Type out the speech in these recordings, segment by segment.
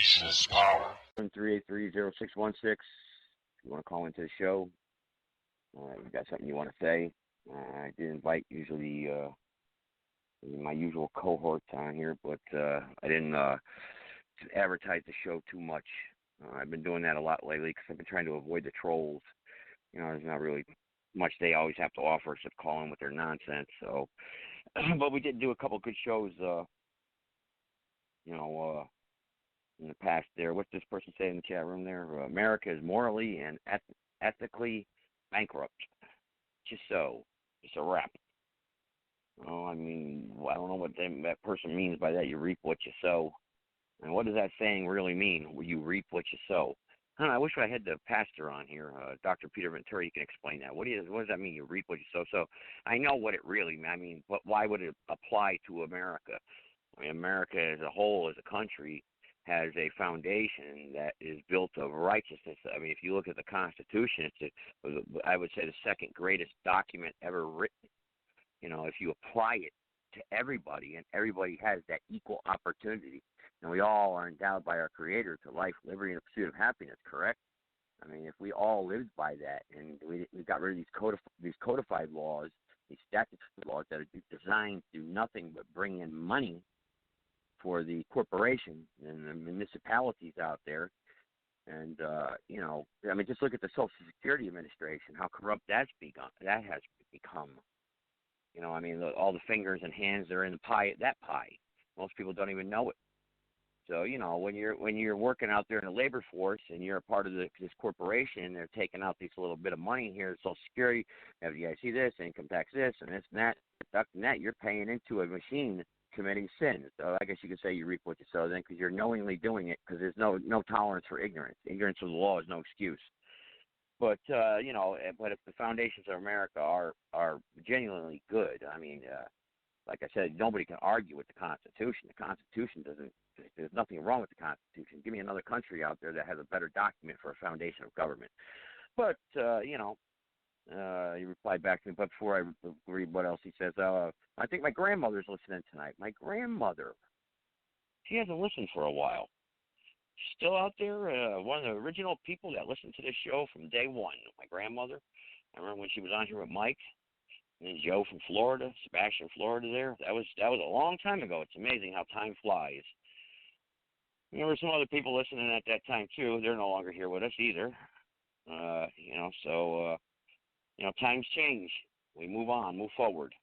Racist power. 383-0616. If you want to call into the show, you've got something you want to say. I did invite usually my usual cohorts on here, but I didn't advertise the show too much. I've been doing that a lot lately because I've been trying to avoid the trolls. You know, there's not really much they always have to offer except call in with their nonsense. So, but we did do a couple good shows, in the past there. What's this person say in the chat room there? America is morally and ethically bankrupt. Just so. It's a wrap. Oh, I mean, I don't know what that person means by that. You reap what you sow. And what does that saying really mean? You reap what you sow. I wish I had the pastor on here, Dr. Peter Ventura. You can explain that. What does that mean? You reap what you sow. So I know what it really means. I mean, but why would it apply to America? I mean, America as a whole, as a country, has a foundation that is built of righteousness. I mean, if you look at the Constitution, I would say the second greatest document ever written. You know, if you apply it to everybody, and everybody has that equal opportunity, and we all are endowed by our Creator to life, liberty, and the pursuit of happiness, correct? I mean, if we all lived by that, and we got rid of these codified laws, these statutory laws that are designed to do nothing but bring in money for the corporation and the municipalities out there. And, I mean, just look at the Social Security Administration, how corrupt that has become. You know, I mean, all the fingers and hands that are in the pie, that pie. Most people don't even know it. So, you know, when you're working out there in the labor force and you're a part of this corporation, they're taking out these little bit of money here, Social Security, you guys see this, income tax this, and this and that, deducting that, you're paying into a machine committing sin. So I guess you could say you reap what you sow then, because you're knowingly doing it, because there's no tolerance for ignorance. Ignorance of the law is no excuse. But but if the foundations of America are genuinely good, I mean, like I said, nobody can argue with the Constitution. The Constitution there's nothing wrong with the Constitution. Give me another country out there that has a better document for a foundation of government. But he replied back to me, but before I read what else he says, I think my grandmother's listening tonight. My grandmother, she hasn't listened for a while. She's still out there, one of the original people that listened to this show from day one. My grandmother, I remember when she was on here with Mike, and then Joe from Florida, Sebastian, Florida there. That was a long time ago. It's amazing how time flies. And there were some other people listening at that time, too. They're no longer here with us either. Times change. We move on, move forward.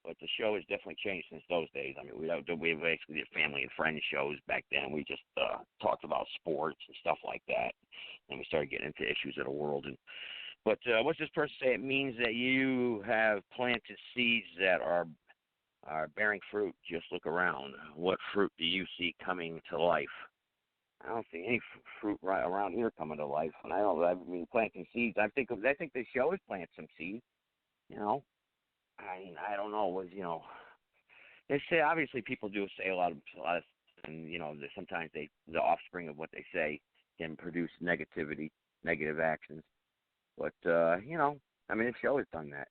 But the show has definitely changed since those days. I mean, we basically did family and friends shows back then. We just talked about sports and stuff like that. And we started getting into issues of the world. But what's this person say? It means that you have planted seeds that are bearing fruit. Just look around. What fruit do you see coming to life? I don't see any fruit right around here coming to life. And I mean, planting seeds. I think the show has planted some seeds. You know, I don't know. They say obviously people do say a lot of, and sometimes the offspring of what they say can produce negative actions. But I mean, the show has done that.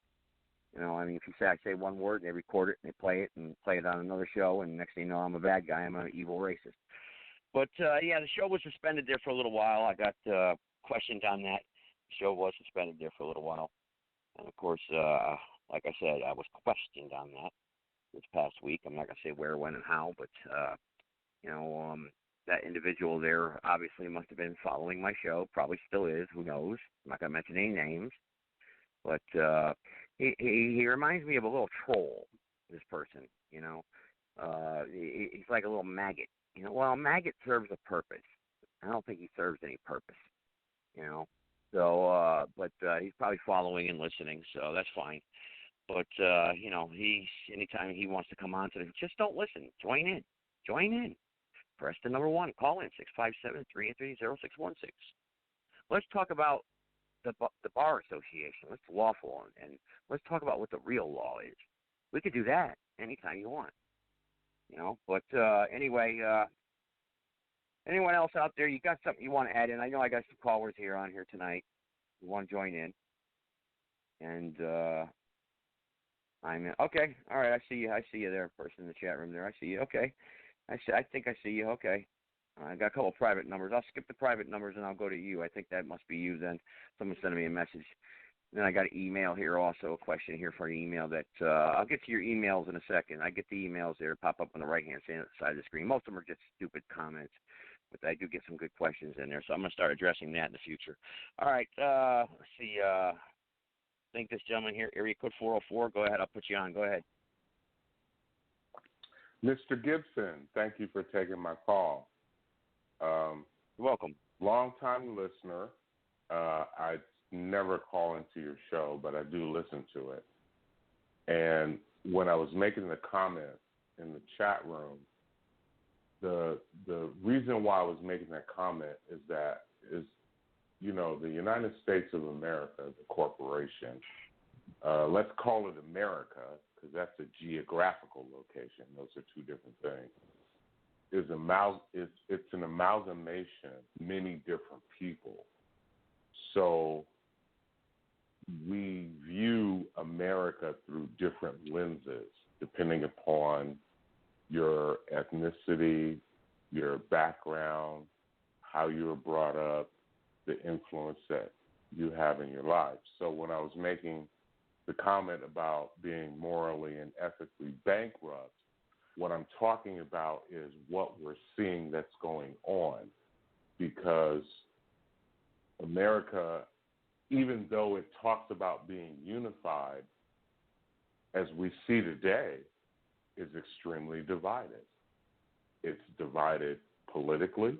I mean, if I say one word, they record it and they play it on another show, and next thing you know, I'm a bad guy. I'm an evil racist. But, the show was suspended there for a little while. I got questioned on that. The show was suspended there for a little while. And, of course, like I said, I was questioned on that this past week. I'm not going to say where, when, and how, but, that individual there obviously must have been following my show, probably still is, who knows. I'm not going to mention any names. But he reminds me of a little troll, this person, he's like a little maggot. Well, a maggot serves a purpose. I don't think he serves any purpose, So, but he's probably following and listening, so that's fine. But, anytime he wants to come on to just don't listen. Join in. Press the number 1. Call in, 657-383-0616. Let's talk about the Bar Association. Let's lawful, and let's talk about what the real law is. We could do that anytime you want. But anyway, anyone else out there, you got something you want to add in? I know I got some callers on here tonight who want to join in. And I'm in. Okay, all right, I see you there, person in the chat room there. I see you. Okay, I think I see you. Okay, I got a couple of private numbers. I'll skip the private numbers and I'll go to you. I think that must be you then. Someone sending me a message. Then I got an email here also, a question here for an email that I'll get to your emails in a second. I get the emails there pop up on the right-hand side of the screen. Most of them are just stupid comments, but I do get some good questions in there, so I'm going to start addressing that in the future. All right, let's see. I think this gentleman here, area code 404. Go ahead. I'll put you on. Go ahead. Mr. Gibson, thank you for taking my call. You're welcome. Long-time listener. I never call into your show, but I do listen to it. And when I was making the comment in the chat room, the reason why I was making that comment is that the United States of America, the corporation, let's call it America because that's a geographical location. Those are two different things. It's an amalgamation of many different people. So we view America through different lenses, depending upon your ethnicity, your background, how you were brought up, the influence that you have in your life. So when I was making the comment about being morally and ethically bankrupt, what I'm talking about is what we're seeing that's going on, because America, even though it talks about being unified, as we see today, is extremely divided. It's divided politically,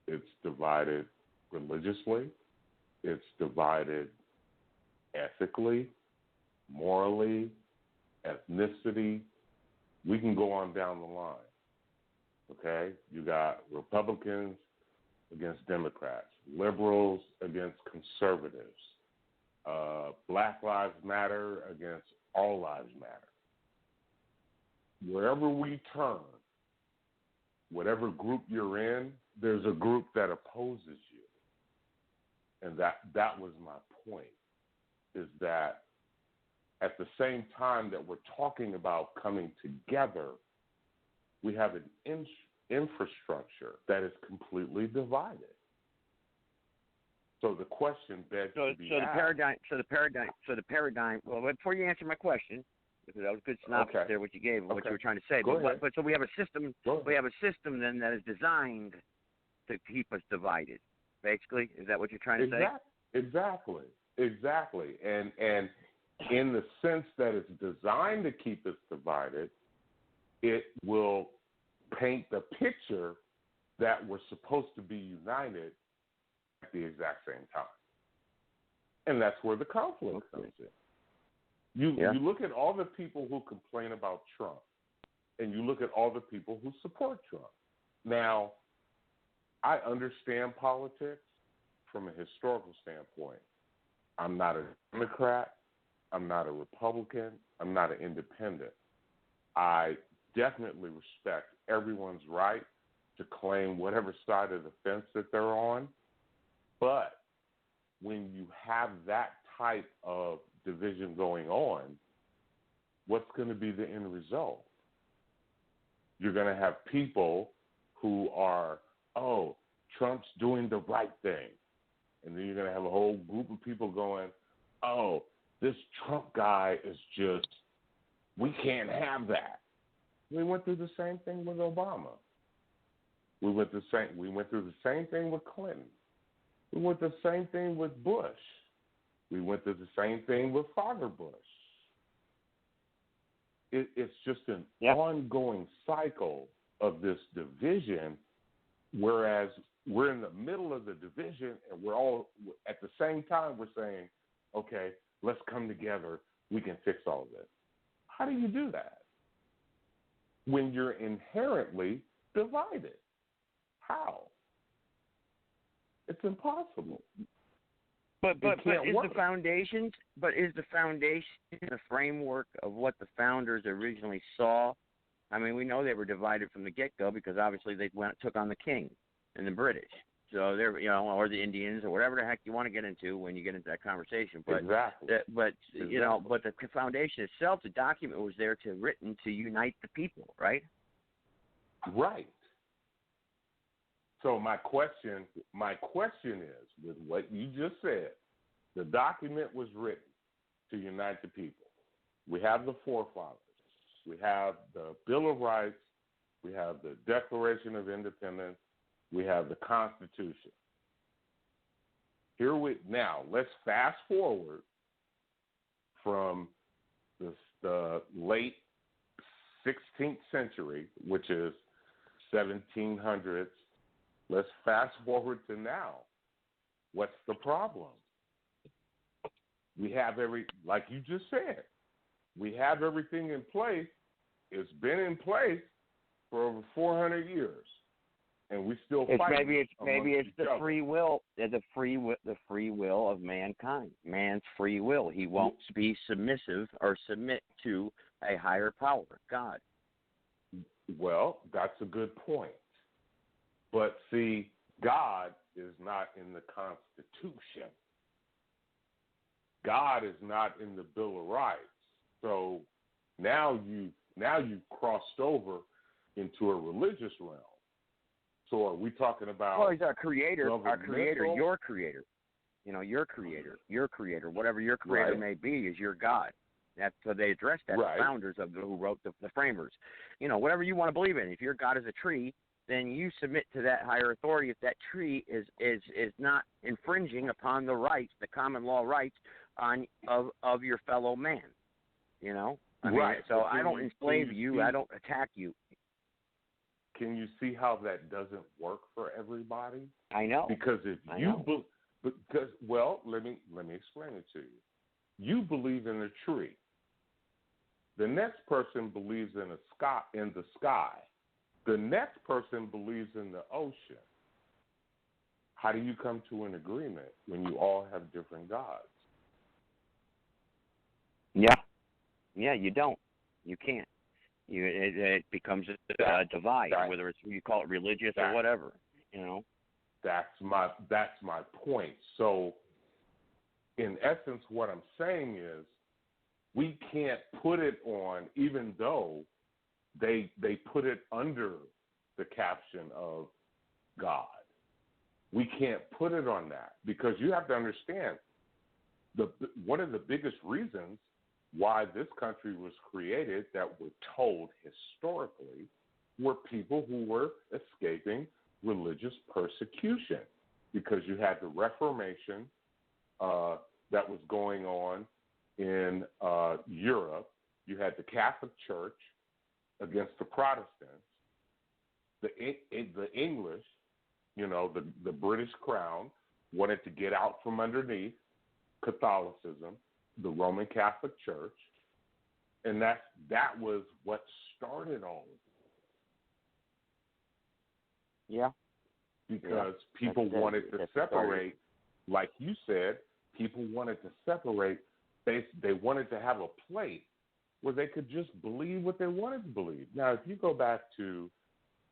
it's divided religiously, it's divided ethically, morally, ethnicity. We can go on down the line, okay? You got Republicans against Democrats, liberals against conservatives, Black Lives Matter against All Lives Matter. Wherever we turn, whatever group you're in, there's a group that opposes you. And that was my point, is that at the same time that we're talking about coming together, we have an infrastructure that is completely divided. So the question begs to be asked. So the paradigm. Well, before you answer my question, because that was a good synopsis there, what you gave, what you were trying to say. But so we have a system. We have a system then that is designed to keep us divided. Basically, is that what you're trying to say? Exactly. And in the sense that it's designed to keep us divided, it will paint the picture that we're supposed to be united at the exact same time. And that's where the conflict comes in. You look at all the people who complain about Trump, and you look at all the people who support Trump. Now, I understand politics from a historical standpoint. I'm not a Democrat. I'm not a Republican. I'm not an independent. I definitely respect everyone's right to claim whatever side of the fence that they're on. But when you have that type of division going on, what's going to be the end result? You're going to have people who are, Trump's doing the right thing. And then you're going to have a whole group of people going, this Trump guy is just, we can't have that. We went through the same thing with Obama. We went through the same thing with Clinton. We went through the same thing with Bush. We went through the same thing with Father Bush. It's just an ongoing cycle of this division, whereas we're in the middle of the division and we're all, at the same time, we're saying, okay, let's come together. We can fix all of this. How do you do that when you're inherently divided? How? It's impossible. But is the foundation the framework of what the founders originally saw? I mean, we know they were divided from the get-go because obviously they took on the king and the British. So they're, or the Indians or whatever the heck you want to get into when you get into that conversation. But exactly. But the foundation itself, the document was there written to unite the people, right? Right. So my question is, with what you just said, the document was written to unite the people. We have the forefathers. We have the Bill of Rights. We have the Declaration of Independence. We have the Constitution. Now, let's fast forward from the late 16th century, which is 1700s. Let's fast forward to now. What's the problem? We have like you just said, we have everything in place. It's been in place for over 400 years, and we still fight. Maybe it's the free will, the free will of mankind. Man's free will. He won't be submissive or submit to a higher power, God. Well, that's a good point. But see, God is not in the Constitution. God is not in the Bill of Rights. So now you've crossed over into a religious realm. So are we talking about? Well, he's our creator, your creator. You know, your creator, whatever your creator may be, is your God. That's so they addressed that. The founders who wrote the framers. You know, whatever you want to believe in. If your God is a tree, then you submit to that higher authority. If that tree is not infringing upon the rights, the common law rights of your fellow man. You know, I mean, so I don't enslave you. I don't attack you. Can you see how that doesn't work for everybody? I know. Because if let me explain it to you. You believe in a tree. The next person believes in the sky. The next person believes in the ocean. How do you come to an agreement when you all have different gods? Yeah, you don't. You can't. It becomes a divide, whether it's you call it religious or whatever. You know. That's my point. So, in essence, what I'm saying is, we can't put it on, even though they put it under the caption of God. We can't put it on that because you have to understand one of the biggest reasons why this country was created that we're told historically were people who were escaping religious persecution because you had the Reformation that was going on in Europe. You had the Catholic Church against the Protestants, the English, you know, the British Crown wanted to get out from underneath Catholicism, the Roman Catholic Church, and that was what started all of it. Yeah. Because people wanted to separate, like you said, people wanted to separate. They wanted to have a place where they could just believe what they wanted to believe. Now, if you go back to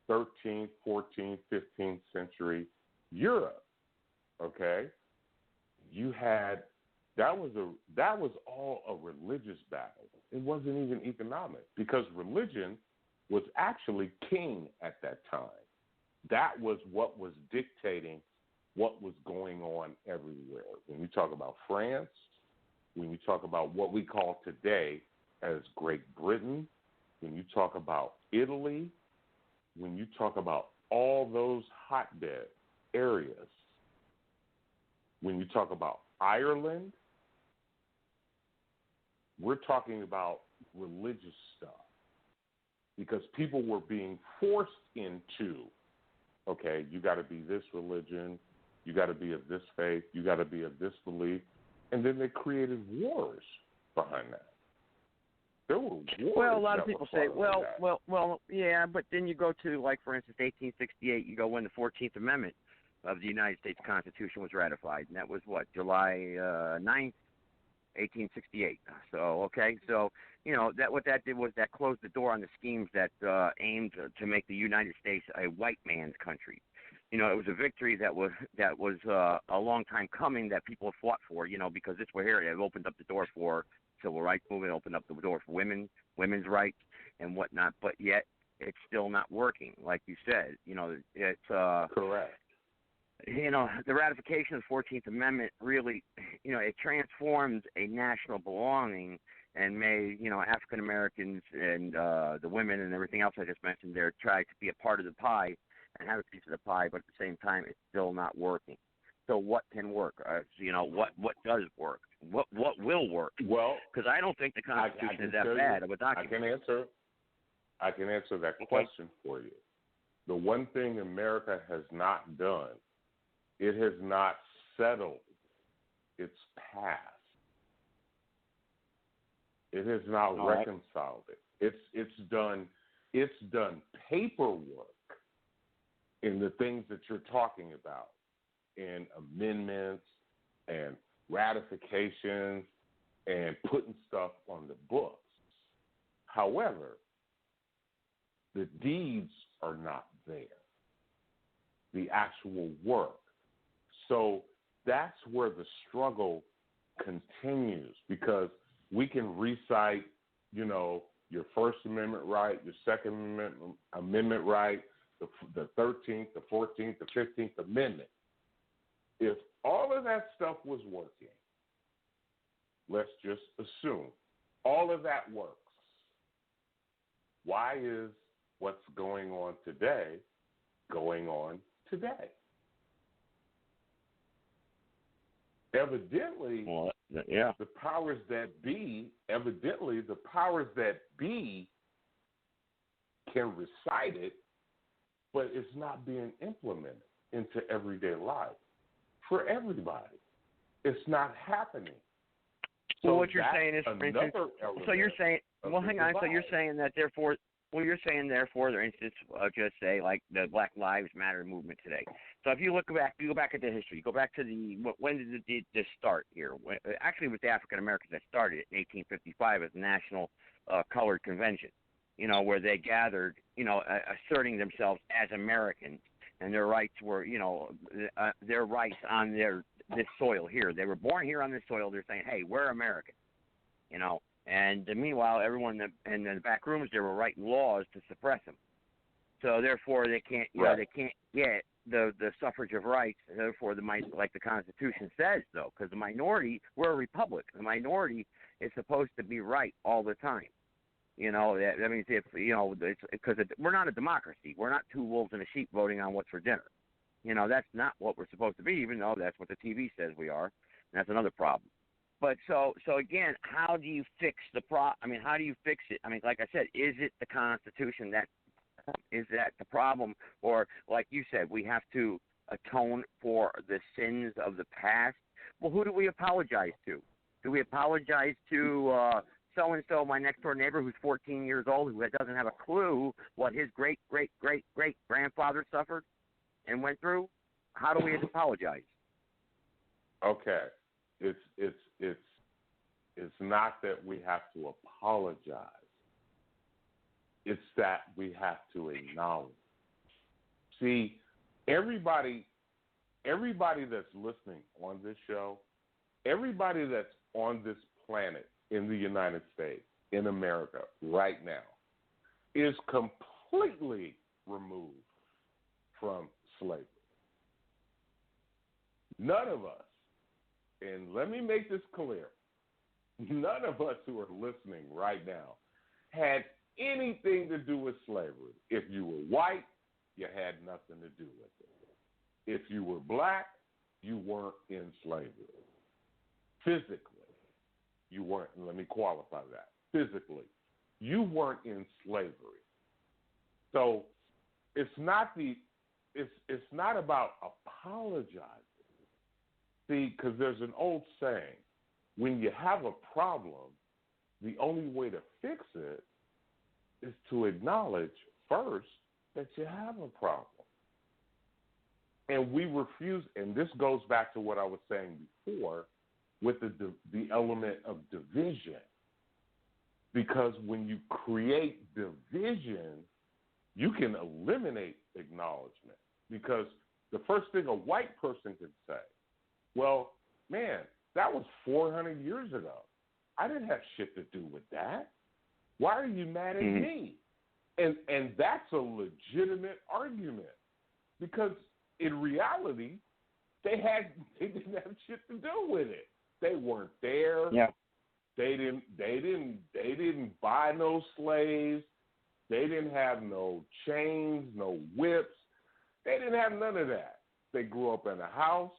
13th, 14th, 15th century Europe, okay, you had that was all a religious battle. It wasn't even economic because religion was actually king at that time. That was what was dictating what was going on everywhere. When you talk about France, when you talk about what we call today as Great Britain, when you talk about Italy, when you talk about all those hotbed areas, when you talk about Ireland, we're talking about religious stuff because people were being forced into, okay, you got to be this religion, you got to be of this faith, you got to be of this belief, and then they created wars behind that. There were wars. Well, a lot of people say, well, yeah, but then you go to, like, for instance, 1868, you go when the 14th Amendment of the United States Constitution was ratified, and that was what, July 9th, 1868. So, okay, so, you know, what that did was that closed the door on the schemes that aimed to make the United States a white man's country. You know, it was a victory that was a long time coming that people fought for, you know, because this was here. It opened up the door for civil rights movement, opened up the door for women's rights and whatnot. But yet it's still not working. Like you said, it's Correct. The ratification of the 14th Amendment really, it transforms a national belonging and made, African Americans and the women and everything else I just mentioned there try to be a part of the pie and have a piece of the pie, but at the same time, it's still not working. So what can work? What does work? What will work? Well, because I don't think the Constitution is that bad of a document. I can answer that question for you. The one thing America has not done, it has not settled its past. It has not reconciled it. It's done paperwork in the things that you're talking about, in amendments and ratifications and putting stuff on the books. However, the deeds are not there, the actual work. So that's where the struggle continues, because we can recite, your First Amendment right, your Second Amendment right, the 13th, the 14th, the 15th Amendment. If all of that stuff was working, let's just assume all of that works, why is what's going on today going on today? Evidently, the powers that be, can recite it, but it's not being implemented into everyday life for everybody. It's not happening. So what you're saying is, for instance, so you're saying, hang on, so you're saying that therefore, for instance, just say like the Black Lives Matter movement today. So if you go back at the history, go back to when did this start here? Actually, it was the African Americans that started it in 1855 as the National Colored Convention, where they gathered, asserting themselves as Americans, and their rights were, their rights on this soil here. They were born here on this soil. They're saying, hey, we're American, And meanwhile, everyone in the back rooms, they were writing laws to suppress them. So therefore, they can't, they can't get the suffrage of rights. Therefore, like the Constitution says, though, because the minority, we're a republic. The minority is supposed to be right all the time. That means if it's because we're not a democracy. We're not two wolves and a sheep voting on what's for dinner. That's not what we're supposed to be, even though that's what the TV says we are. And that's another problem. But so again, how do you fix the how do you fix it? Like I said, is it the Constitution is that the problem, or like you said, we have to atone for the sins of the past? Well, who do we apologize to? Do we apologize to so and so, my next door neighbor who's 14 years old, who doesn't have a clue what his great grandfather suffered and went through? How do we apologize? Okay. It's not that we have to apologize. It's that we have to acknowledge. See, everybody that's listening on this show, everybody that's on this planet in the United States, in America right now, is completely removed from slavery. None of us, and let me make this clear, none of us who are listening right now had anything to do with slavery. If you were white, you had nothing to do with it. If you were black, you weren't in slavery. Physically, you weren't. Let me qualify that. Physically, you weren't in slavery. So it's not about apologizing. See, because there's an old saying, when you have a problem, the only way to fix it is to acknowledge first that you have a problem. And we refuse, and this goes back to what I was saying before with the element of division. Because when you create division, you can eliminate acknowledgement. Because the first thing a white person could say, well, man, that was 400 years ago. I didn't have shit to do with that. Why are you mad at me? And that's a legitimate argument because in reality, they didn't have shit to do with it. They weren't there. Yeah. They didn't buy no slaves. They didn't have no chains, no whips. They didn't have none of that. They grew up in a house.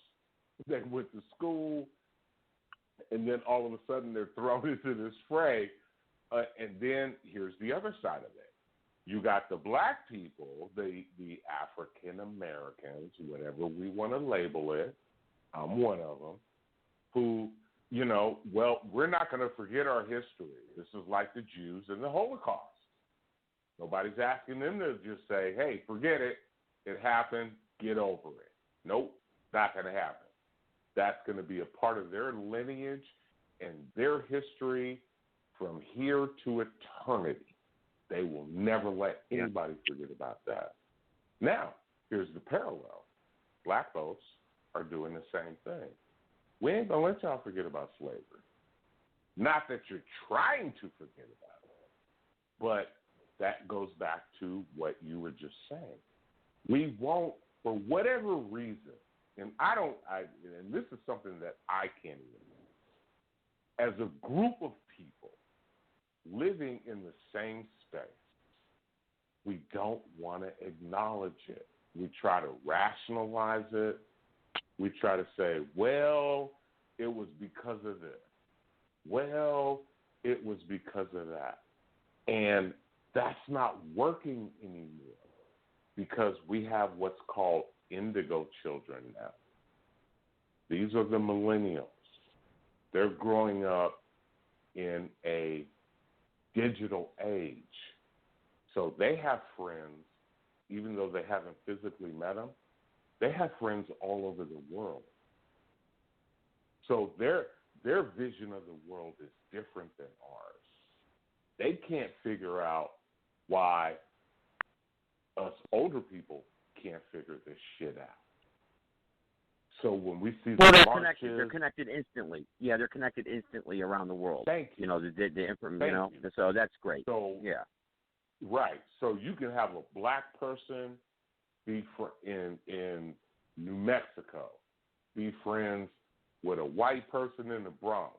They went to school, and then all of a sudden they're thrown into this fray. And then here's the other side of it. You got the black people, the African Americans, whatever we want to label it. I'm one of them. Who, we're not going to forget our history. This is like the Jews and the Holocaust. Nobody's asking them to just say, hey, forget it. It happened. Get over it. Nope, not going to happen. That's going to be a part of their lineage and their history from here to eternity. They will never let anybody forget about that. Now, here's the parallel. Black folks are doing the same thing. We ain't going to let y'all forget about slavery. Not that you're trying to forget about it, but that goes back to what you were just saying. We won't, for whatever reason, and and this is something that I can't even, as a group of people living in the same space, we don't want to acknowledge it. We try to rationalize it. We try to say, well, it was because of this. Well, it was because of that. And that's not working anymore because we have what's called indigo children now. These are the millennials. They're growing up in a digital age. So they have friends, even though they haven't physically met them, they have friends all over the world. So their vision of the world is different than ours. They can't figure out why us older people can't figure this shit out. So when we see the marches, they're connected instantly. Yeah, they're connected instantly around the world. Thank you. The information. So that's great. So yeah, right. So you can have a black person be in New Mexico, be friends with a white person in the Bronx,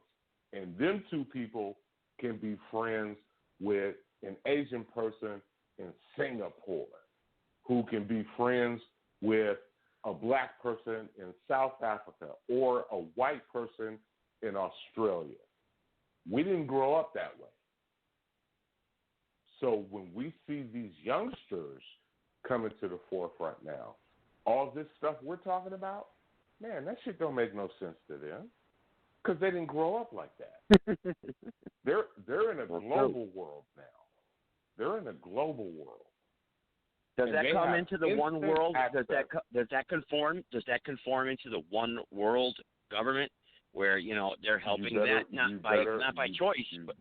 and them two people can be friends with an Asian person in Singapore, who can be friends with a black person in South Africa or a white person in Australia. We didn't grow up that way. So when we see these youngsters coming to the forefront now, all this stuff we're talking about, man, that shit don't make no sense to them because they didn't grow up like that. They're in a global world now. They're in a global world. Does that come into the one world? Does that conform? Does that conform into the one world government where they're helping not by choice, but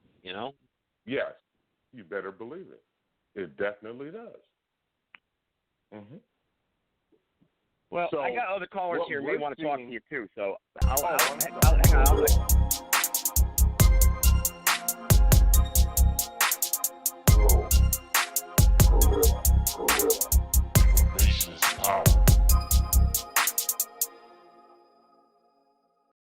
Yes, you better believe it. It definitely does. Mm-hmm. Well, I got other callers here. May want to talk to you too. So I'll hang on.